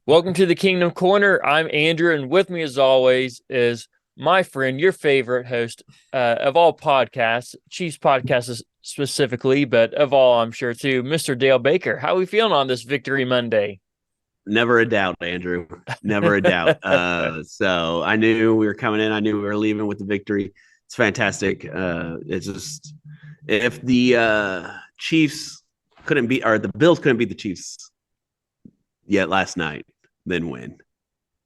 Welcome to the Kingdom Corner. I'm Andrew, and with me, as always, is my friend, your favorite host of all podcasts, Chiefs podcasts specifically, but of all, I'm sure, too, Mr. Dale Baker. How are we feeling on this Victory Monday? Never a doubt, Andrew. Never a doubt. So I knew we were coming in. I knew we were leaving with the victory. It's fantastic. It's just if the Chiefs couldn't beat, or the Bills couldn't beat the Chiefs yet last night, then win,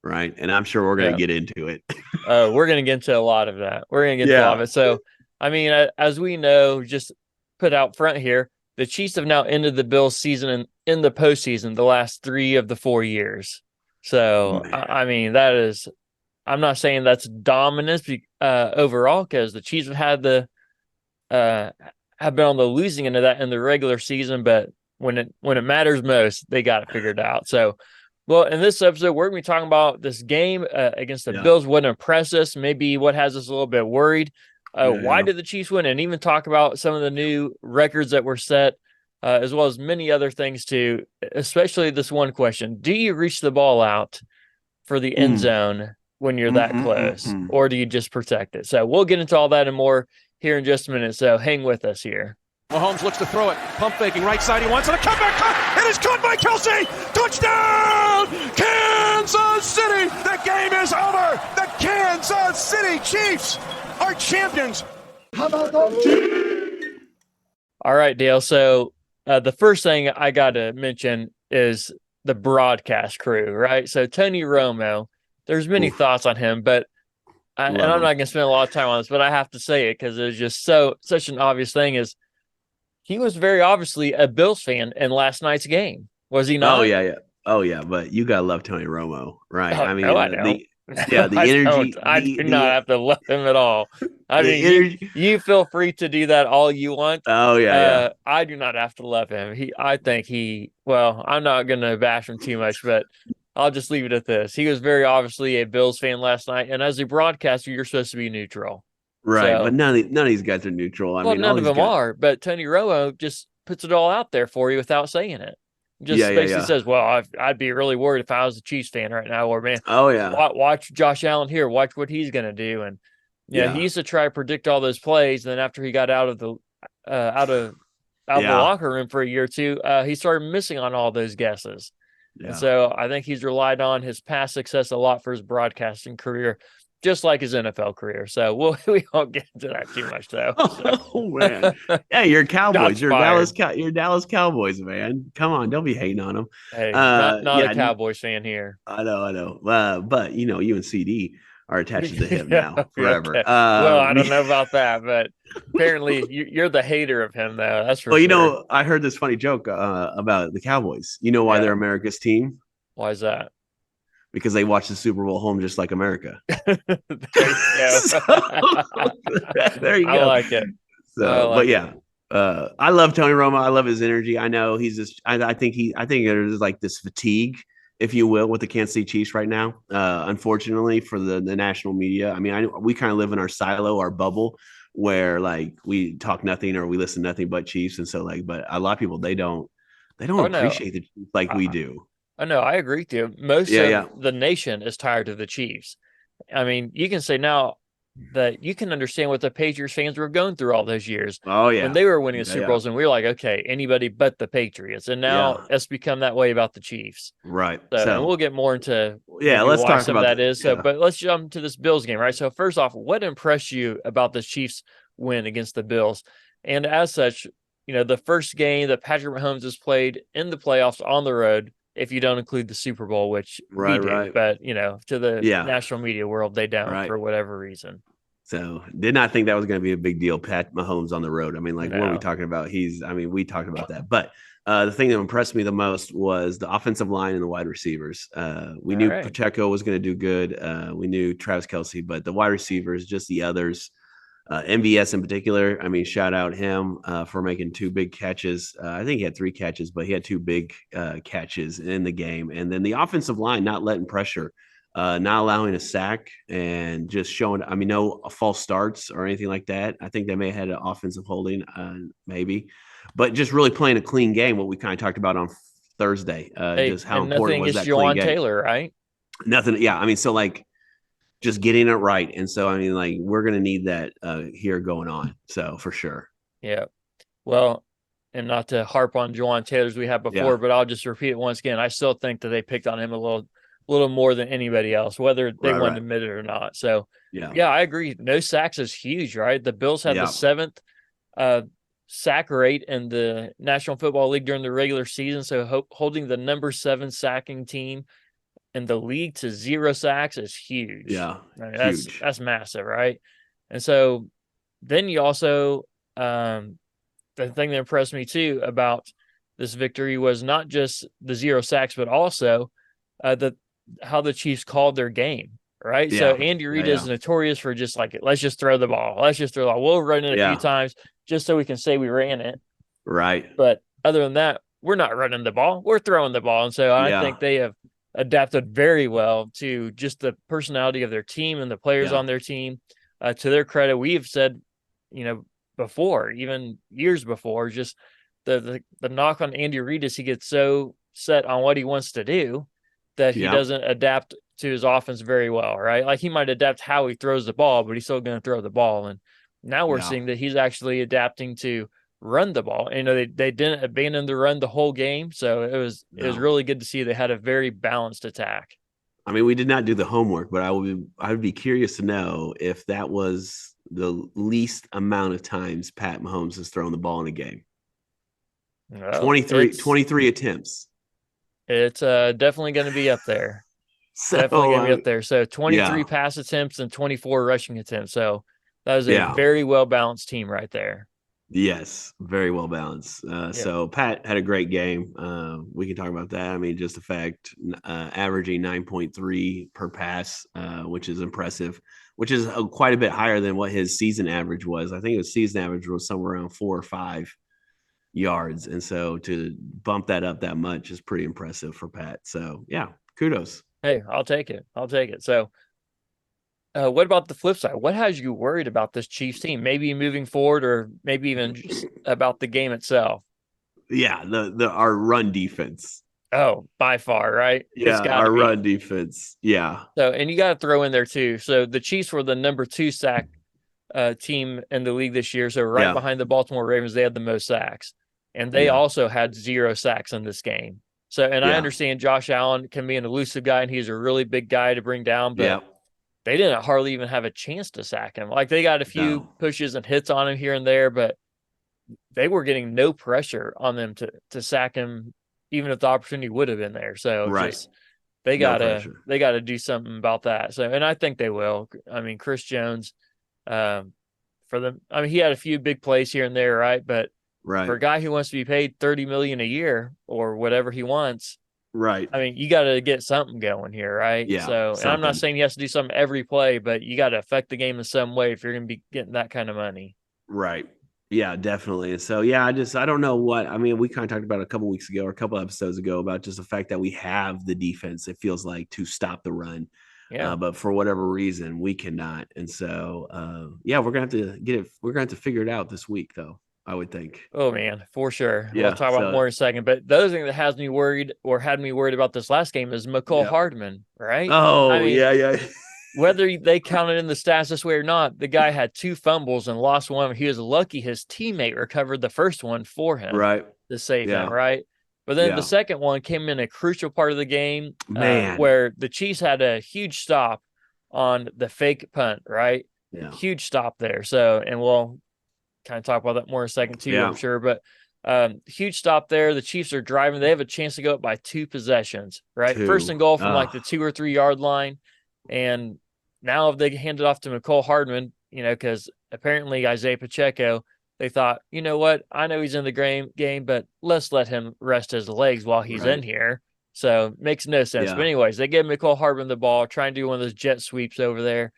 right? And I'm sure we're going Yeah. to get into it. We're going to get into a lot of that. We're going to get into a lot of Yeah. it. So, I mean, as we know, just put out front here, the Chiefs have now ended the Bills season in the postseason the last 3 of the 4 years. So, Man. I mean, that is, I'm not saying that's dominance overall, because the Chiefs uh, have been on the losing end of that in the regular season, but when it matters most, they got it figured out. So, well, in this episode, we're going to be talking about this game against the Yeah. Bills. What impressed us, maybe what has us a little bit worried. Why did the Chiefs win? And even talk about some of the new records that were set, as well as many other things too, especially this one question. Do you reach the ball out for the end Mm. zone when you're Mm, that mm, mm, close, mm. or do you just protect it? So we'll get into all that and more here in just a minute. So hang with us here. Mahomes looks to throw it. Pump faking right side. He wants it. A comeback cut. It is caught by Kelsey. Touchdown! Kansas City. The game is over. The Kansas City Chiefs are champions. How about those Chiefs? All right, Dale. So the first thing I got to mention is the broadcast crew, right? So Tony Romo, there's many thoughts on him, but and I'm not going to spend a lot of time on this, but I have to say it because it's just such an obvious thing. Is he was very obviously a Bills fan in last night's game, was he not? Oh yeah. Oh yeah. But you gotta love Tony Romo, right? Oh, I mean, no, I don't. the energy. I do not have to love him at all. I the mean, energy. you feel free to do that all you want. Oh yeah. I do not have to love him. I think well, I'm not going to bash him too much, but I'll just leave it at this. He was very obviously a Bills fan last night, and as a broadcaster, you're supposed to be neutral. Right, So, but none of these guys are neutral. I well, mean, all none of these them guys. are, but Tony Romo just puts it all out there for you without saying it. Just basically Yeah. says, "Well, I'd be really worried if I was a Chiefs fan right now, or man, Oh yeah, watch Josh Allen here, watch what he's going to do." And yeah, he yeah, used to try to predict all those plays. And then after he got out of the yeah, locker room for a year or two, he started missing on all those guesses. And yeah. so I think he's relied on his past success a lot for his broadcasting career, just like his NFL career. So we won't get into that too much, though. Oh man, yeah, you're Cowboys. Shots You're fired. You're Dallas Cowboys, man. Come on, don't be hating on them. Hey, not Yeah, a Cowboys fan here. I know. But you and CD are attached to the hip Yeah, now forever. okay. Well, I don't know about that, but apparently you're the hater of him, though. That's for Well, sure. I heard this funny joke about the Cowboys. You know why Yeah. they're America's team? Why is that? Because they watch the Super Bowl home just like America. There you go. So, there you I go. like it. So, like but yeah, I love Tony Romo. I love his energy. I know he's just. I think there's like this fatigue, if you will, with the Kansas City Chiefs right now. Unfortunately for the national media. I mean, we kind of live in our silo, our bubble, where like we talk nothing or we listen nothing but Chiefs, and so like, but a lot of people they don't Oh no, appreciate the Chiefs like we do. I know. I agree with you. Most Yeah, of yeah, the nation is tired of the Chiefs. I mean, you can say now that you can understand what the Patriots fans were going through all those years oh when yeah, they were winning the yeah, Super yeah, Bowls, and we were like, okay, anybody but the Patriots. And now yeah. it's become that way about the Chiefs. Right. So, and So we'll get more into yeah, maybe let's why talk some of about that that. is. So, Yeah. but let's jump to this Bills game, right? So, first off, what impressed you about the Chiefs win against the Bills? And as such, the first game that Patrick Mahomes has played in the playoffs on the road, if you don't include the Super Bowl, which we do, Right. but to the Yeah. national media world, they don't Right. for whatever reason. So did not think that was going to be a big deal. Pat Mahomes on the road. I mean, like, what are we No. talking about? We talked about that. But the thing that impressed me the most was the offensive line and the wide receivers. We All knew right. Pacheco was going to do good. We knew Travis Kelsey, but the wide receivers, just the others, MVS in particular. I mean, shout out him for making 2 big catches. I think he had 3 catches, but he had 2 big catches in the game. And then the offensive line not letting pressure, not allowing a sack, and just showing. I mean, no false starts or anything like that. I think they may have had an offensive holding, maybe, but just really playing a clean game. What we kind of talked about on Thursday. Hey, Just how and important nothing was against that clean Jawan game? Taylor, right? Nothing. Yeah. I mean, so like just getting it right. And so, I mean, like we're going to need that here going on. So for sure. Yeah. Well, and not to harp on Jawan Taylor's we had before, Yeah. but I'll just repeat it once again. I still think that they picked on him a little more than anybody else, whether they Right. want to admit it or not. So, Yeah. yeah, I agree. No sacks is huge, right? The Bills had the Yeah. 7th sack rate in the National Football League during the regular season. So, holding the number 7 sacking team in the league to 0 sacks is huge. Yeah. I mean, Huge. that's massive, right? And so, then you also the thing that impressed me too about this victory was not just the 0 sacks, but also how the Chiefs called their game. Right. So Yeah. Andy Reid Yeah. is notorious for just like, let's just throw the ball. Let's just throw the ball. We'll run it a few times just so we can say we ran it. Right. But other than that, we're not running the ball. We're throwing the ball. And so I think they have adapted very well to just the personality of their team and the players on their team. To their credit, we've said, before, even years before, just the knock on Andy Reid is he gets so set on what he wants to do that he doesn't adapt to his offense very well, right? Like he might adapt how he throws the ball, but he's still going to throw the ball. And now we're seeing that he's actually adapting to run the ball. And, they didn't abandon the run the whole game, so it was really good to see they had a very balanced attack. I mean, we did not do the homework, but I would be curious to know if that was the least amount of times Pat Mahomes has thrown the ball in a game. Well, 23 attempts. It's definitely going to be up there. Definitely going to be up there. So 23 pass attempts and 24 rushing attempts. So that was a very well-balanced team right there. Yes, very well balanced. So Pat had a great game. We can talk about that. I mean, just the fact averaging 9.3 per pass, which is impressive, which is quite a bit higher than what his season average was. I think his season average was somewhere around 4 or 5 yards. And so to bump that up that much is pretty impressive for Pat. So, yeah, kudos. Hey, I'll take it. So, what about the flip side? What has you worried about this Chiefs team? Maybe moving forward, or maybe even just about the game itself? Yeah, our run defense. Oh, by far, right? Yeah, our run defense. Yeah. So, and you got to throw in there too. So the Chiefs were the number 2 sack team in the league this year. So right behind the Baltimore Ravens, they had the most sacks, and they also had 0 sacks in this game. So, and I understand Josh Allen can be an elusive guy, and he's a really big guy to bring down, but they didn't hardly even have a chance to sack him. Like they got a few pushes and hits on him here and there, but they were getting no pressure on them to sack him, even if the opportunity would have been there. So they gotta do something about that. So, and I think they will. I mean, Chris Jones, for them, I mean, he had a few big plays here and there, right? But for a guy who wants to be paid $30 million a year or whatever he wants, right? I mean, you got to get something going here, right? Yeah. So, and I'm not saying he has to do something every play, but you got to affect the game in some way if you're going to be getting that kind of money. Right. Yeah, definitely. And so, I don't know what, I mean, we kind of talked about a couple weeks ago or a couple episodes ago about just the fact that we have the defense, it feels like, to stop the run. Yeah. But for whatever reason, we cannot. And so, we're going to have to get it. We're going to have to figure it out this week, though, I would think. Oh, man, for sure. Yeah, we'll talk about more in a second. But the other thing that has me worried or had me worried about this last game is McCole Hardman, right? Oh, I mean, whether they counted in the stats this way or not, the guy had 2 fumbles and lost one. He was lucky his teammate recovered the first one for him to save him, right? But then the second one came in a crucial part of the game where the Chiefs had a huge stop on the fake punt, right? Yeah. Huge stop there. So, and we'll kind of talk about that more in a second too, I'm sure. But huge stop there. The Chiefs are driving. They have a chance to go up by 2 possessions, right? 2. First and goal from like the 2 or 3 yard line. And now if they hand it off to McCole Hardman, because apparently Isaiah Pacheco, they thought, you know what? I know he's in the game, but let's let him rest his legs while he's in here. So makes no sense. Yeah. But anyways, they give McCole Hardman the ball, trying to do one of those jet sweeps over there.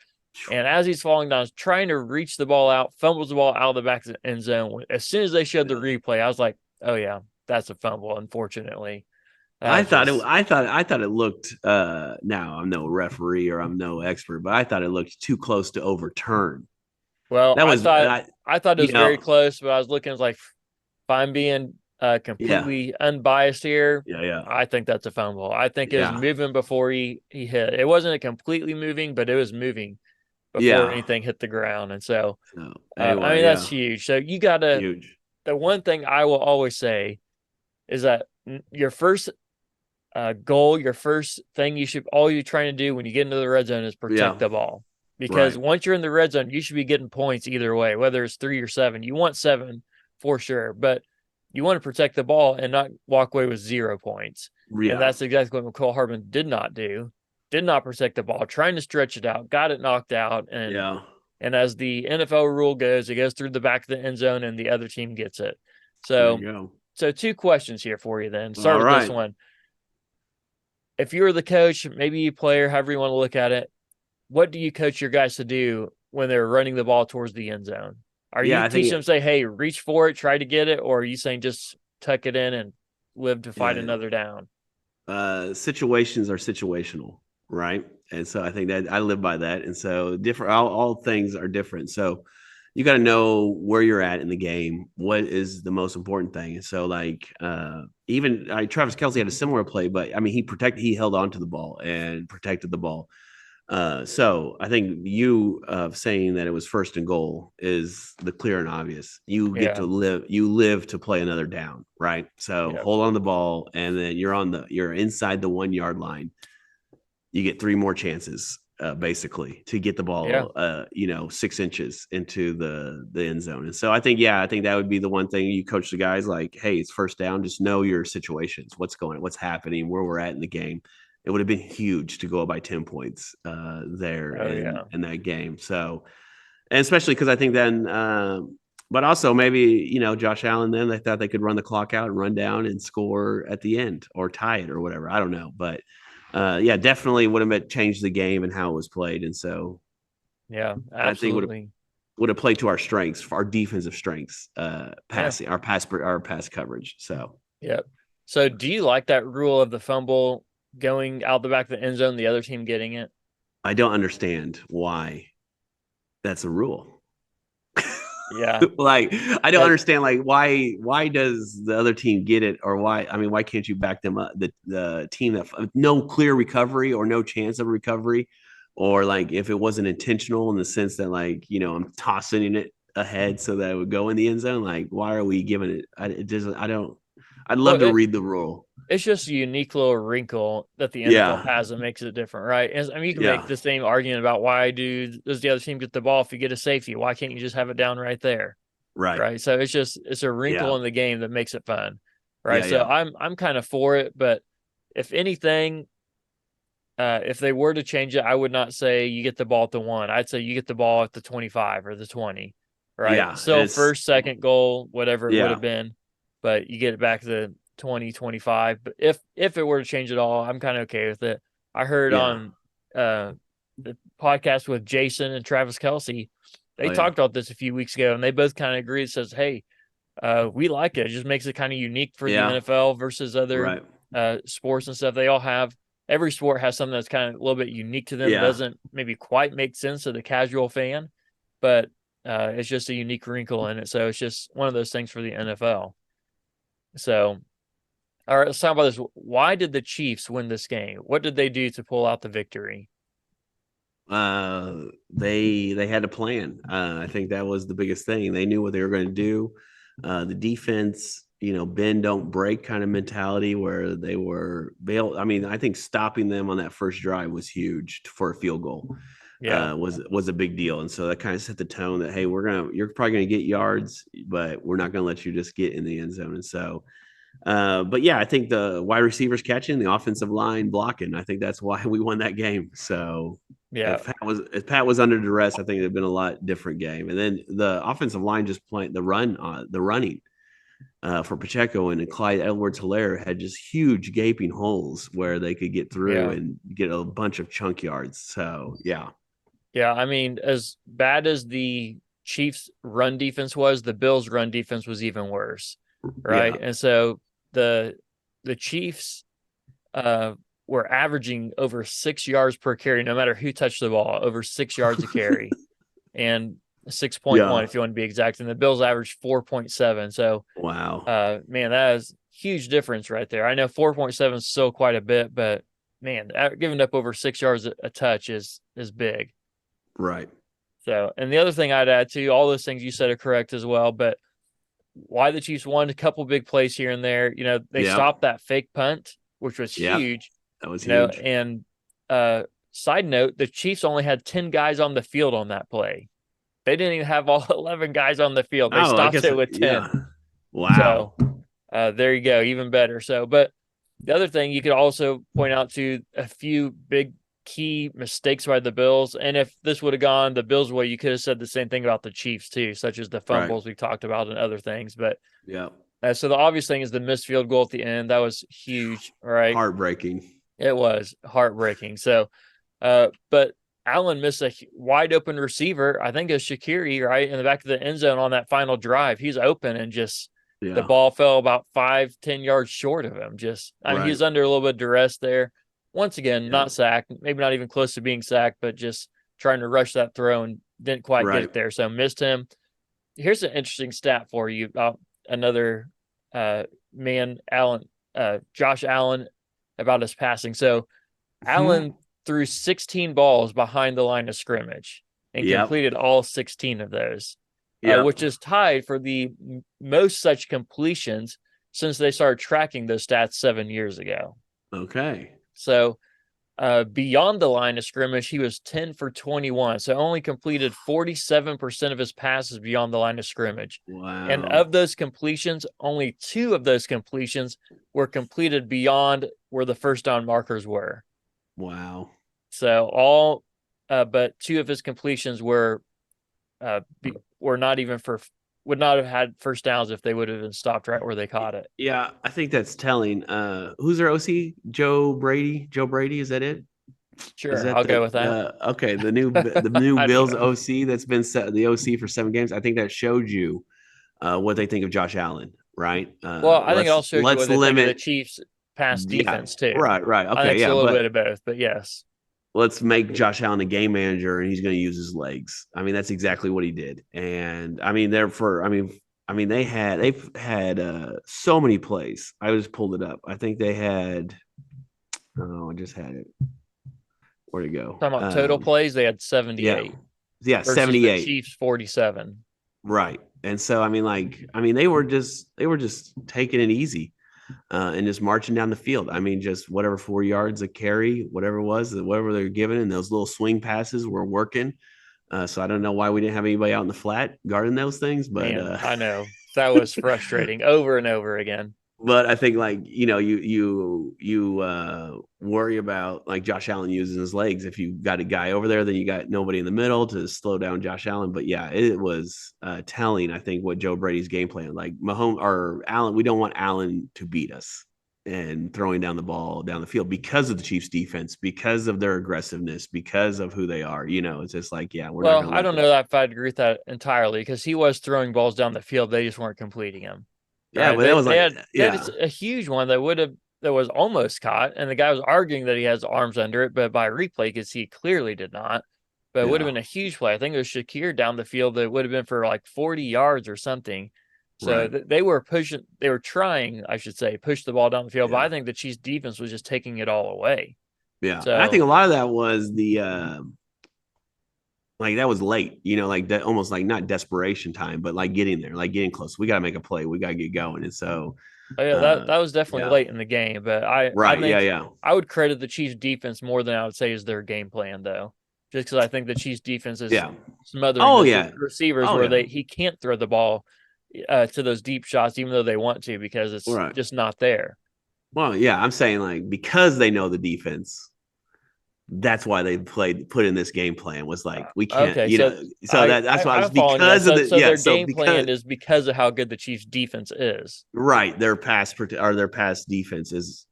And as he's falling down, trying to reach the ball out, fumbles the ball out of the back of the end zone. As soon as they showed the replay, I was like, oh yeah, that's a fumble, unfortunately. I thought it looked now I'm no referee or I'm no expert, but I thought it looked too close to overturn. Well, I thought it was very close, but I was looking, like, if I'm being completely unbiased here, Yeah. I think that's a fumble. I think it was Yeah. moving before he hit. It wasn't completely moving, but it was moving before Yeah. anything hit the ground. And so, So I anyway, mean, that's yeah, huge. So you got to, huge. the one thing I will always say is that your first goal, your first thing all you're trying to do when you get into the red zone is protect Yeah. the ball. Because Right. once you're in the red zone, you should be getting points either way, whether it's 3 or 7. You want 7 for sure, but you want to protect the ball and not walk away with 0 points. And Yeah. that's exactly what McCall Hardman did not do. Did not protect the ball, trying to stretch it out, got it knocked out, Yeah. and as the NFL rule goes, it goes through the back of the end zone and the other team gets it. There So, you go. so 2 questions here for you then. Start All with this right. one. If you were the coach, maybe you player, however you want to look at it, what do you coach your guys to do when they're running the ball towards the end zone? Are Yeah, you I teaching think them, say, hey, reach for it, try to get it, or are you saying just tuck it in and live to fight yeah. another down? Situations are situational, right? And so I think that I live by that. And so different, all things are different. So you got to know where you're at in the game. What is the most important thing? And so even Travis Kelce had a similar play, but I mean, he held on to the ball and protected the ball. So I think you saying that it was first and goal is the clear and obvious. You get to live to play another down, right? So hold on the ball, and then you're inside the 1 yard line. You get 3 more chances, basically, to get the ball, 6 inches into the end zone. And so I think that would be the one thing you coach the guys like, hey, it's first down. Just know your situations, what's happening, where we're at in the game. It would have been huge to go by 10 points there in that game. So, and especially because I think then, but also maybe, Josh Allen, then they thought they could run the clock out and run down and score at the end or tie it or whatever. I don't know. But definitely would have changed the game and how it was played. And so, yeah, absolutely. absolutely. Would have played to our strengths, our defensive strengths, passing, our pass coverage. So, yep. So do you like that rule of the fumble going out the back of the end zone, the other team getting it? I don't understand why that's a rule. Yeah. Like, I don't understand, like, why does the other team get it, or why can't you back them up? The team that no clear recovery or no chance of recovery, or like if it wasn't intentional in the sense that, like, I'm tossing it ahead so that it would go in the end zone. Like, why are we giving it? I'd love to read the rule. It's just a unique little wrinkle that the NFL has that makes it different, right? I mean, you can make the same argument about why does the other team get the ball if you get a safety? Why can't you just have it down right there? Right. So it's a wrinkle in the game that makes it fun. Right. So I'm kind of for it, but if anything, if they were to change it, I would not say you get the ball at the 1. I'd say you get the ball at the 25 or the 20. Right. Yeah. So first, second goal, whatever it would have been, but you get it back to the 20, 25. But if it were to change at all, I'm kind of okay with it. I heard on the podcast with Jason and Travis Kelce, they talked about this a few weeks ago, and they both kind of agreed. It says, hey, we like it. It just makes it kind of unique for the NFL versus other sports and stuff. They all have, every sport has something that's kind of a little bit unique to them. It doesn't maybe quite make sense to the casual fan, but it's just a unique wrinkle in it. So it's just one of those things for the NFL. So, all right, let's talk about this. Why did the Chiefs win this game? What did they do to pull out the victory? They had a plan. I think that was the biggest thing. They knew what they were going to do. The defense, bend don't break kind of mentality where they were bailed. I mean, I think stopping them on that first drive was huge for a field goal. Was a big deal. And so that kind of set the tone that, hey, you're probably going to get yards, but we're not going to let you just get in the end zone. And so, but yeah, I think the wide receivers catching, the offensive line blocking, I think that's why we won that game. So if Pat was under duress, I think it'd have been a lot different game. And then the offensive line just playing the running for Pacheco and Clyde Edwards-Helaire had just huge gaping holes where they could get through and get a bunch of chunk yards. So yeah, I mean, as bad as the Chiefs' run defense was, the Bills' run defense was even worse, right? And so the Chiefs were averaging over 6 yards per carry, no matter who touched the ball, over 6 yards a carry. And 6.1 if you want to be exact, and the Bills averaged 4.7. So, wow. man, that is huge difference right there. I know 4.7 is still quite a bit, but man, giving up over 6 yards a touch is big. Right. So, and the other thing I'd add to all those things you said are correct as well, but why the Chiefs won a couple big plays here and there. They stopped that fake punt, which was huge. That was huge. And side note, the Chiefs only had 10 guys on the field on that play. They didn't even have all 11 guys on the field. They stopped it with 10. Yeah. Wow. So there you go. Even better. So, but the other thing you could also point out to a few big key mistakes by the Bills. And if this would have gone the Bills' way, you could have said the same thing about the Chiefs too, such as the fumbles we talked about and other things. But so the obvious thing is the missed field goal at the end. That was huge, right? Heartbreaking. It was heartbreaking. So, but Allen missed a wide open receiver. I think it was Shaqiri, right, in the back of the end zone on that final drive. He's open and just the ball fell about 5-10 yards short of him. I mean, he was under a little bit of duress there. Once again, not sacked, maybe not even close to being sacked, but just trying to rush that throw and didn't quite get it there. So missed him. Here's an interesting stat for you about another man, Josh Allen, about his passing. So Allen threw 16 balls behind the line of scrimmage and completed all 16 of those, which is tied for the most such completions since they started tracking those stats 7 years ago. Okay. So beyond the line of scrimmage, he was 10 for 21. So only completed 47% of his passes beyond the line of scrimmage. Wow. And of those completions, only 2 of those completions were completed beyond where the first down markers were. Wow. So but 2 of his completions were not even would not have had first downs if they would have been stopped right where they caught it. Yeah, I think that's telling. Who's their OC? Joe Brady? Joe Brady, is that it? Sure, I'll go with that. Okay, the new Bills OC that's been the OC for 7 games. I think that showed you what they think of Josh Allen, right? Well, I think it also showed you what they think of the Chiefs' pass defense too. Right. Okay, I think it's a little bit of both, but yes. Let's make Josh Allen a game manager, and he's going to use his legs. I mean, that's exactly what he did. And I mean, they've had so many plays. I just pulled it up. I think they had. Oh, I just had it. Where'd it go? Talking about total plays, they had 78. Yeah, 78. The Chiefs 47. Right, and so they were just taking it easy. And just marching down the field. I mean, just whatever 4 yards a carry, whatever it was, whatever they're giving, and those little swing passes were working. So I don't know why we didn't have anybody out in the flat guarding those things, but man, I know that was frustrating over and over again. But I think you worry about like Josh Allen using his legs. If you got a guy over there, then you got nobody in the middle to slow down Josh Allen. But yeah, it was telling. I think what Joe Brady's game plan, like Mahomes or Allen, we don't want Allen to beat us and throwing down the ball down the field because of the Chiefs' defense, because of their aggressiveness, because of who they are. It's just like we're not. Well, I don't know if I'd agree with that entirely because he was throwing balls down the field. They just weren't completing them. Yeah, right? but that was they had a huge one that was almost caught, and the guy was arguing that he has arms under it, but by replay, you could see he clearly did not. But it would have been a huge play. I think it was Shaqiri down the field that would have been for like 40 yards or something. So they were trying, I should say, push the ball down the field. But I think the Chiefs defense was just taking it all away. Yeah, so, and I think a lot of that was the that was late, like that, almost like not desperation time, but like getting there, like getting close. We got to make a play. We got to get going. And so, that was definitely late in the game. But I think I would credit the Chiefs defense more than I would say is their game plan, though, just because I think the Chiefs defense is smothering receivers where he can't throw the ball to those deep shots, even though they want to, because it's just not there. Well, yeah, I'm saying because they know the defense. That's why they put in this game plan was like we can't, that's why it's because of the their game plan is because of how good the Chiefs defense is. Right, their pass defense is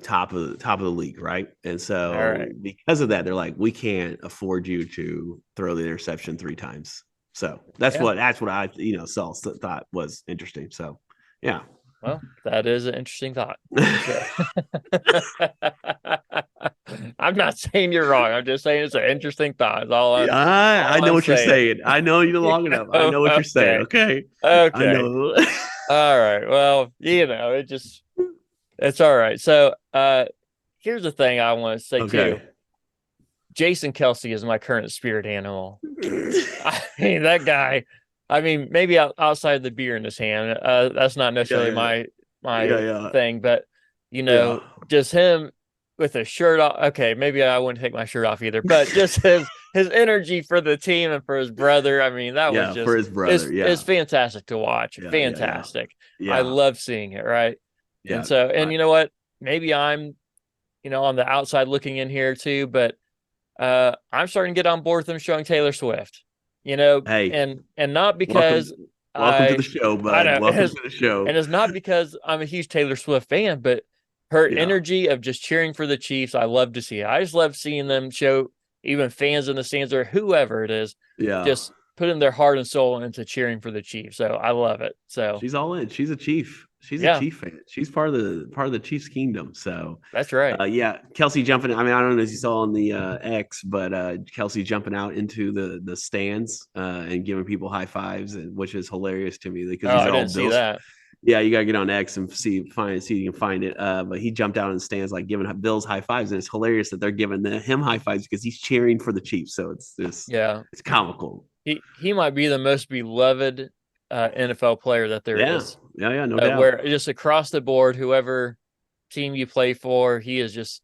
top of the league, right? And so because of that, they're like we can't afford you to throw the interception 3 times. So that's what I thought was interesting. So yeah. Well, that is an interesting thought. I'm not saying you're wrong. I'm just saying it's an interesting thought. I know what you're saying. I know you long enough. I know what you're saying. Okay. I Okay. know. All right. Well, it's all right. So here's the thing I want to say Okay. too. Jason Kelsey is my current spirit animal. I mean, that guy, maybe outside the beer in his hand, that's not necessarily my thing, but just him with a shirt off. Okay, maybe I wouldn't take my shirt off either, but just his energy for the team and for his brother. That was just for his brother. it's fantastic to watch. Fantastic. I love seeing it. Right. Yeah. And so, you know what? Maybe I'm, on the outside looking in here too, but I'm starting to get on board with them showing Taylor Swift. Hey, and not because welcome to the show, bud. Welcome to the show. And it's not because I'm a huge Taylor Swift fan, but her energy of just cheering for the Chiefs, I love to see it. I just love seeing them show even fans in the stands or whoever it is, just putting their heart and soul into cheering for the Chiefs. So I love it. So she's all in. She's a Chief. She's a Chief fan. She's part of the Chiefs kingdom. So that's right. Kelsey jumping. I don't know if you saw on the X, but Kelsey jumping out into the stands and giving people high fives, which is hilarious to me because I didn't see that. Yeah, you gotta get on X and see if you can find it. But he jumped out in the stands like giving Bills high fives, and it's hilarious that they're giving him high fives because he's cheering for the Chiefs. So it's just it's comical. He might be the most beloved NFL player that there is. Yeah, no doubt. Where just across the board, whoever team you play for, he is just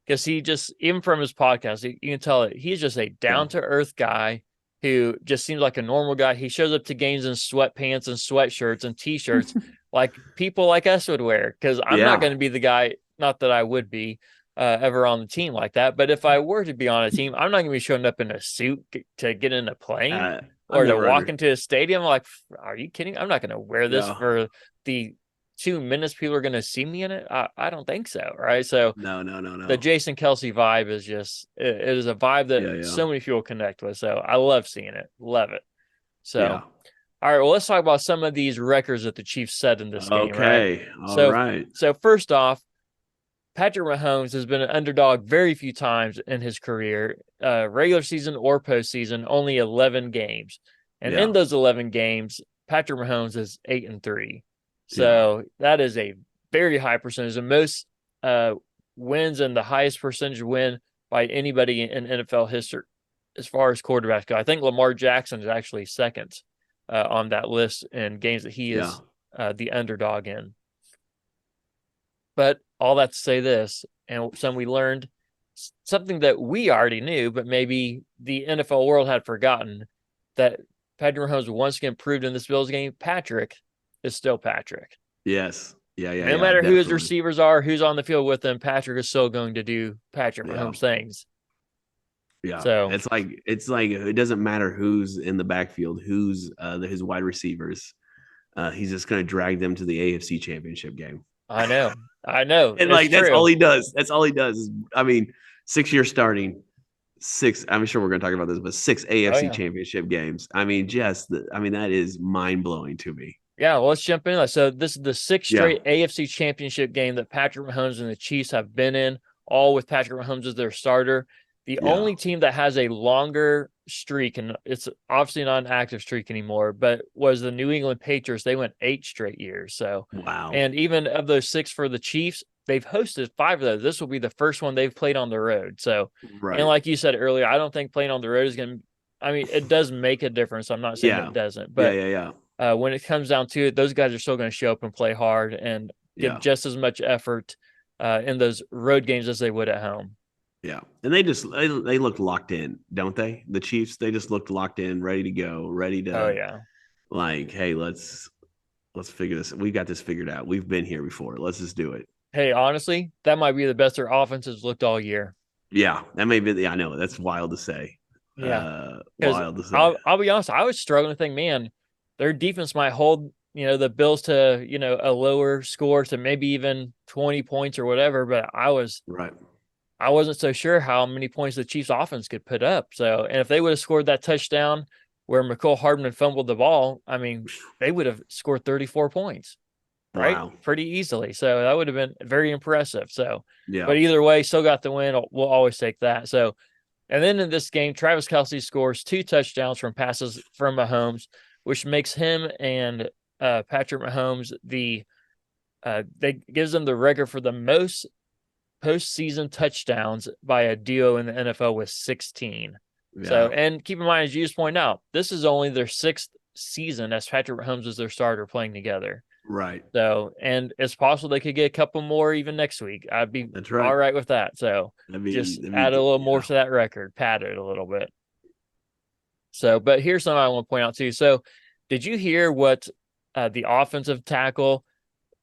because he just even from his podcast, you can tell it he's just a down to earth guy who just seems like a normal guy. He shows up to games in sweatpants and sweatshirts and t-shirts like people like us would wear. Because I'm not going to be the guy. Not that I would be ever on the team like that, but if I were to be on a team, I'm not going to be showing up in a suit to get in a plane. Or to walk into a stadium, like, are you kidding? I'm not going to wear this for the 2 minutes people are going to see me in it. I don't think so, right? So no. The Jason Kelsey vibe is just it is a vibe that so many people connect with. So I love seeing it, love it. So all right, well, let's talk about some of these records that the Chiefs set in this game. Okay, right? All right. So first off, Patrick Mahomes has been an underdog very few times in his career, regular season or postseason, only 11 games. And in those 11 games, Patrick Mahomes is 8-3. So that is a very high percentage. The most wins and the highest percentage win by anybody in NFL history as far as quarterbacks go. I think Lamar Jackson is actually second on that list in games that he is the underdog in. But all that to say this, and we learned something that we already knew, but maybe the NFL world had forgotten, that Patrick Mahomes once again proved in this Bills game, Patrick is still Patrick. Yes. Yeah. No matter who his receivers are, who's on the field with them, Patrick is still going to do Patrick Mahomes things. Yeah. So it's like it doesn't matter who's in the backfield, who's his wide receivers. He's just going to drag them to the AFC Championship game. I know. And that's all he does. That's all he does. 6 years starting, six. I'm sure we're going to talk about this, but 6 AFC Championship games. That is mind blowing to me. Yeah, well, let's jump in. So this is the 6th straight AFC Championship game that Patrick Mahomes and the Chiefs have been in, all with Patrick Mahomes as their starter. The only team that has a longer streak, and it's obviously not an active streak anymore, but was the New England Patriots. They went 8 straight years. So wow. And even of those 6 for the Chiefs, they've hosted 5 of those. This will be the first one they've played on the road. So, and like you said earlier, I don't think playing on the road is going to, it does make a difference. I'm not saying it doesn't, but when it comes down to it, those guys are still going to show up and play hard and give just as much effort in those road games as they would at home. Yeah. And they looked locked in, don't they? The Chiefs, they just looked locked in, ready to go, ready to like, hey, let's figure this. We got this figured out. We've been here before. Let's just do it. Hey, honestly, that might be the best their offense has looked all year. Yeah, that may be. I know that's wild to say. Yeah, wild to say. I'll be honest. I was struggling to think, man, their defense might hold, the Bills to, a lower score to maybe even 20 points or whatever. But I wasn't so sure how many points the Chiefs offense could put up. So, and if they would have scored that touchdown where McCole Hardman fumbled the ball, they would have scored 34 points. right? Wow. Pretty easily. So that would have been very impressive. So, Yeah. but either way, still got the win. We'll always take that. So, and then in this game, Travis Kelce scores 2 touchdowns from passes from Mahomes, which makes him and Patrick Mahomes they gives them the record for the most postseason touchdowns by a duo in the NFL with 16. Yeah. So, and keep in mind, as you just pointed out, this is only their 6th season as Patrick Mahomes is their starter playing together. Right. So, and it's possible they could get a couple more even next week. I'd be all right with that. So, just add a little more to that record, pad it a little bit. So, but here's something I want to point out too. So, did you hear what the offensive tackle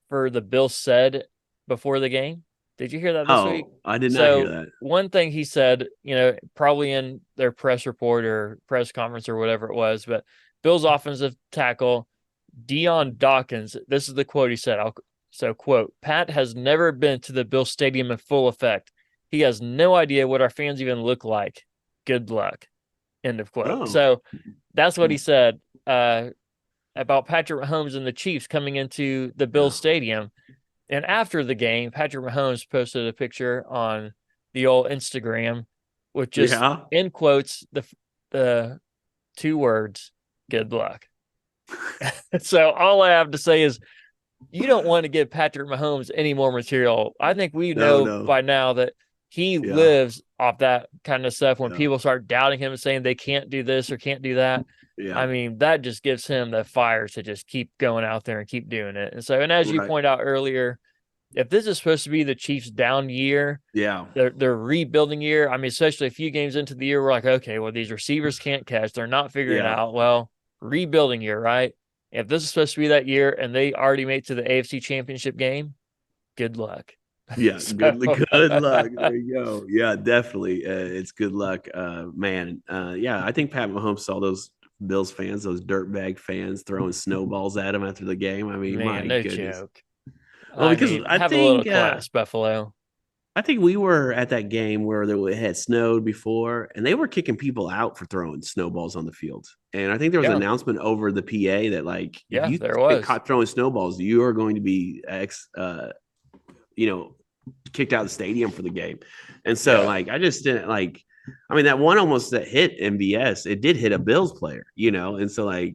for the Bills said before the game? Did you hear that this week? I did not hear that. One thing he said, probably in their press report or press conference or whatever it was, but Bills offensive tackle Deion Dawkins, this is the quote he said. Quote, Pat has never been to the Bills Stadium in full effect. He has no idea what our fans even look like. Good luck. End of quote. Oh. So that's what he said about Patrick Mahomes and the Chiefs coming into the Bills Stadium. And after the game, Patrick Mahomes posted a picture on the old Instagram with just in quotes the 2 words, good luck. So all I have to say is you don't want to give Patrick Mahomes any more material. I think we know by now that he lives off that kind of stuff when people start doubting him and saying they can't do this or can't do that. Yeah. I mean, that just gives him the fire to just keep going out there and keep doing it. And so, and as you point out earlier, if this is supposed to be the Chiefs' down year, their rebuilding year, I mean, especially a few games into the year, we're like, okay, well, these receivers can't catch. They're not figuring it out. Well, rebuilding year, right? If this is supposed to be that year and they already made it to the AFC Championship game, good luck. Yeah, good luck. There you go. Yeah, definitely. It's good luck, man. I think Pat Mahomes saw those Bills fans, those dirtbag fans, throwing snowballs at him after the game. I mean, man, my no goodness. joke. Well, because I have think a little class, Buffalo. I think we were at that game where it had snowed before, and they were kicking people out for throwing snowballs on the field. And I think there was an announcement over the PA that, like, if you get caught throwing snowballs, you are going to be kicked out of the stadium for the game. And so I just didn't that one almost that hit MBS, it did hit a Bills player, and so I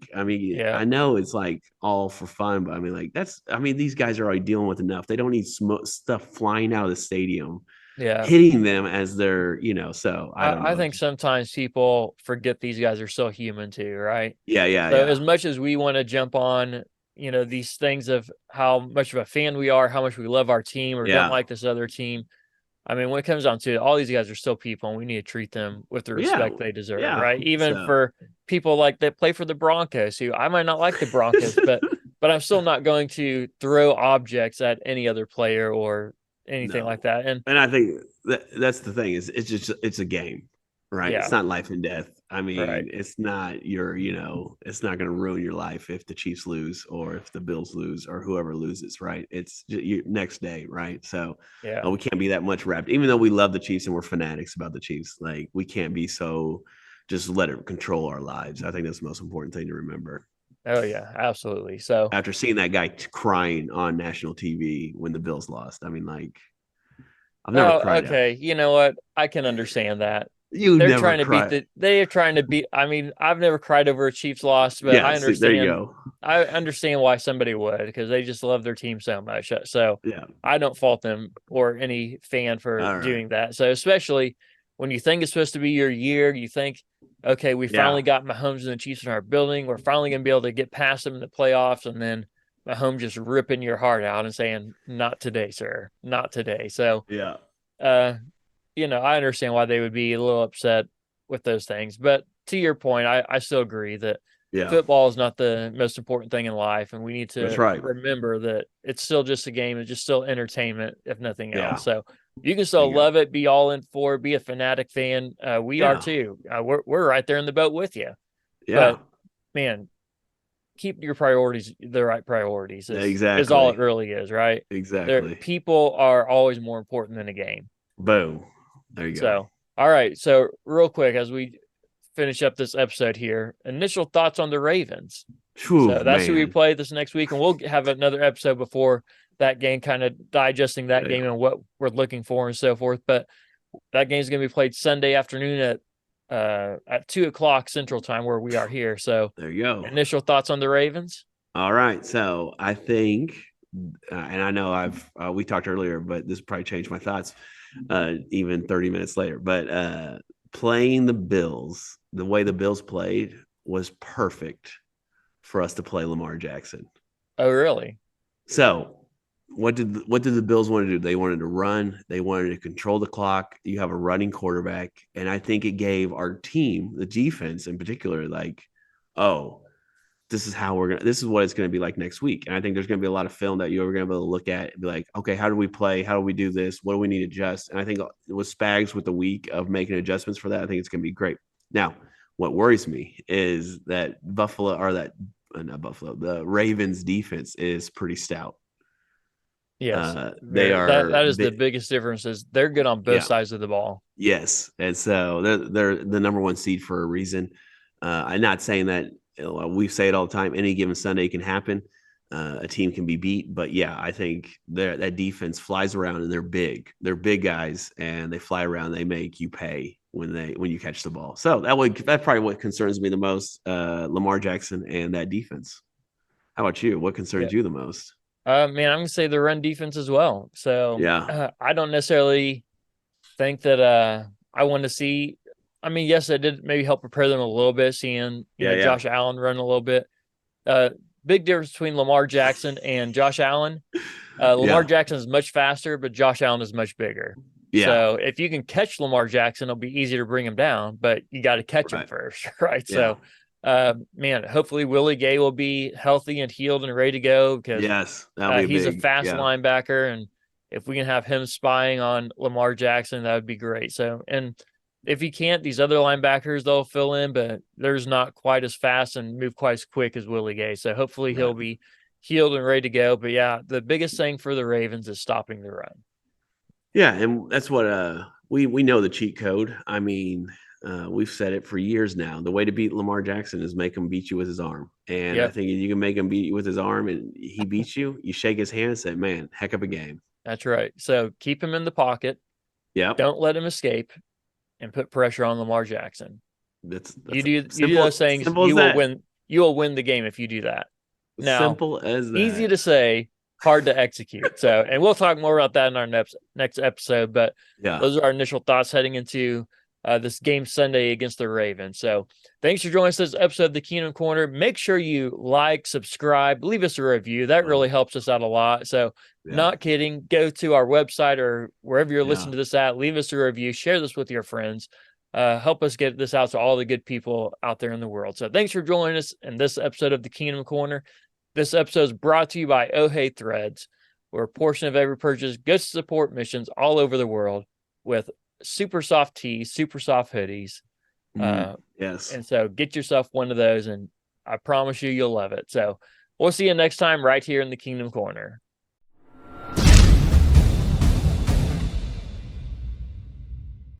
know it's like all for fun, but these guys are already dealing with enough. They don't need stuff flying out of the stadium hitting them as they're so I don't know. I think sometimes people forget these guys are still human too, right? So as much as we want to jump on these things of how much of a fan we are, how much we love our team or don't like this other team. I mean, when it comes down to it, all these guys are still people and we need to treat them with the respect they deserve, right? Even for people that play for the Broncos, who I might not like the Broncos, but I'm still not going to throw objects at any other player or anything like that. And I think that's the thing is it's a game, right? It's not life and death. I mean, it's not it's not going to ruin your life if the Chiefs lose or if the Bills lose or whoever loses, right? It's next day, right? So we can't be that much wrapped, even though we love the Chiefs and we're fanatics about the Chiefs. Like, we can't be so just let it control our lives. I think that's the most important thing to remember. Oh yeah, absolutely. So after seeing that guy crying on national TV when the Bills lost, I mean, I've never cried. Okay, you know what? I can understand that. They're trying to beat. I mean, I've never cried over a Chiefs loss, but I understand. There you go. I understand why somebody would, because they just love their team so much. So I don't fault them or any fan for doing that. So especially when you think it's supposed to be your year, you think, okay, we finally got Mahomes and the Chiefs in our building. We're finally going to be able to get past them in the playoffs, and then Mahomes just ripping your heart out and saying, "Not today, sir. Not today." So I understand why they would be a little upset with those things. But to your point, I still agree that football is not the most important thing in life. And we need to remember that it's still just a game. It's just still entertainment, if nothing else. So you can still love it, be all in for it, be a fanatic fan. We are too. We're right there in the boat with you. Yeah. But, man, keep your priorities the right priorities. Is all it really is, right? Exactly. People are always more important than a game. Boom. There you go. So, all right. So, real quick, as we finish up this episode here, initial thoughts on the Ravens. Whew, So that's who we man. play this next week, and we'll have another episode before that game, kind of digesting that game and what we're looking for and so forth. But that game is going to be played Sunday afternoon at 2:00 Central Time, where we are here. So There you go. initial thoughts on the Ravens? All right. So I think, and I know we talked earlier, but this probably changed my thoughts even 30 minutes later. But playing the Bills, the way the Bills played was perfect for us to play Lamar Jackson. Oh, really? So what did the Bills want to do? They wanted to run. They wanted to control the clock. You have a running quarterback. And I think it gave our team, the defense in particular, like, oh, this is what it's going to be like next week. And I think there's going to be a lot of film that you're going to be able to look at and be like, okay, how do we play? How do we do this? What do we need to adjust? And I think it was Spags with the week of making adjustments for that. I think it's going to be great. Now, what worries me is that the Ravens defense is pretty stout. Yes. They are. That is the biggest difference, is they're good on both sides of the ball. Yes. And so they're the number one seed for a reason. I'm not saying that, we say it all the time, any given Sunday can happen. A team can be beat, but yeah, I think that defense flies around, and they're big. They're big guys, and they fly around. They make you pay when you catch the ball. So that's probably what concerns me the most. Lamar Jackson and that defense. How about you? What concerns you the most? Man, I'm going to say the run defense as well. So yeah, I don't necessarily think that I want to see. I mean, yes, it did maybe help prepare them a little bit, seeing Josh Allen run a little bit. Big difference between Lamar Jackson and Josh Allen. Lamar Jackson is much faster, but Josh Allen is much bigger. Yeah. So if you can catch Lamar Jackson, it'll be easier to bring him down, but you got to catch him first, right? Yeah. So, man, hopefully Willie Gay will be healthy and healed and ready to go, because he's a fast linebacker, and if we can have him spying on Lamar Jackson, that would be great. So, and if he can't, these other linebackers, they'll fill in, but there's not quite as fast and move quite as quick as Willie Gay. So hopefully he'll be healed and ready to go. But yeah, the biggest thing for the Ravens is stopping the run. Yeah, and that's what we know the cheat code. I mean, we've said it for years now. The way to beat Lamar Jackson is make him beat you with his arm. And I think if you can make him beat you with his arm and he beats you, you shake his hand and say, man, heck of a game. That's right. So keep him in the pocket. Yeah. Don't let him escape, and put pressure on Lamar Jackson. That's you do those things, you will win. You will win the game if you do that. Now, simple as that. Easy to say, hard to execute. So, and we'll talk more about that in our next episode. But those are our initial thoughts heading into this game Sunday against the Ravens. So, thanks for joining us this episode of the Keenum Corner. Make sure you like, subscribe, leave us a review. That really helps us out a lot. So, not kidding. Go to our website or wherever you're listening to this at. Leave us a review. Share this with your friends. Help us get this out to all the good people out there in the world. So, thanks for joining us in this episode of the Keenum Corner. This episode is brought to you by Oh Hey Threads, where a portion of every purchase goes to support missions all over the world with super soft tees, super soft hoodies. Yes. And so get yourself one of those, and I promise you'll love it. So we'll see you next time right here in the Kingdom Corner.